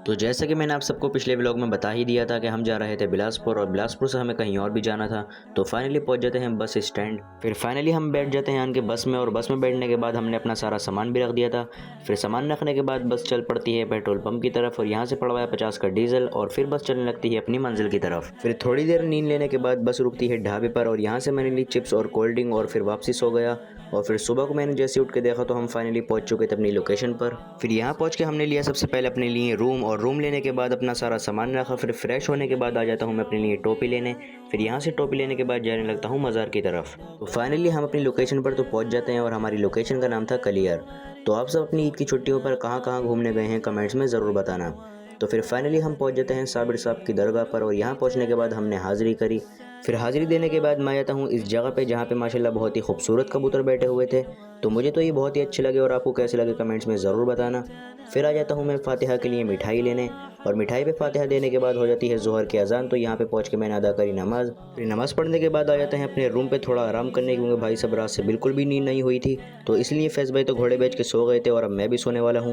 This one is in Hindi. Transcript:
तो जैसे कि मैंने आप सबको पिछले व्लॉग में बता ही दिया था कि हम जा रहे थे बिलासपुर और बिलासपुर से हमें कहीं और भी जाना था। तो फाइनली पहुंच जाते हैं बस स्टैंड। फिर फाइनली हम बैठ जाते हैं आन के बस में और बस में बैठने के बाद हमने अपना सारा सामान भी रख दिया था। फिर सामान रखने के बाद बस चल पड़ती है पेट्रोल पंप की तरफ और यहाँ से पड़वाया 50 का डीजल और फिर बस चलने लगती है अपनी मंजिल की तरफ। फिर थोड़ी देर नींद लेने के बाद बस रुकती है ढाबे पर और यहाँ से मैंने ली चिप्स और कोल्ड ड्रिंक और फिर वापसी सो गया। और फिर सुबह को मैंने जैसे उठ के देखा तो हम फाइनली पहुंच चुके थे अपनी लोकेशन पर। फिर यहाँ पहुंच के हमने लिया सबसे पहले अपने लिए रूम और रूम लेने के बाद अपना सारा सामान रखा। फिर फ्रेश होने के बाद आ जाता हूँ मैं अपने लिए टोपी लेने। फिर यहाँ से टोपी लेने के बाद जाने लगता हूँ मज़ार की तरफ। तो फाइनली हम अपनी लोकेशन पर तो पहुँच जाते हैं और हमारी लोकेशन का नाम था कलियर। तो आप सब अपनी ईद की छुट्टियों पर कहाँ कहाँ घूमने गए हैं कमेंट्स में ज़रूर बताना। तो फिर फाइनली हम पहुँच जाते हैं साबिर साहब की दरगाह पर और यहाँ पहुँचने के बाद हमने हाज़िरी करी। फिर हाज़िरी देने के बाद मैं आता हूँ इस जगह पे जहाँ पे माशाल्लाह बहुत ही खूबसूरत कबूतर बैठे हुए थे। तो मुझे तो ये बहुत ही अच्छे लगे और आपको कैसे लगे कमेंट्स में ज़रूर बताना। फिर आ जाता हूँ मैं फ़ातिहा के लिए मिठाई लेने और मिठाई पे फ़ातिहा देने के बाद हो जाती है ज़ोहर की अज़ान। तो यहाँ पे पहुँच के मैंने अदा करी नमाज़। फिर नमाज़ पढ़ने के बाद आ जाते हैं अपने रूम पे थोड़ा आराम करने, क्योंकि भाई सब रात से बिल्कुल भी नींद नहीं हुई थी। तो इसलिए फैज़ भाई तो घोड़े बेच के सो गए थे और अब मैं भी सोने वाला हूँ।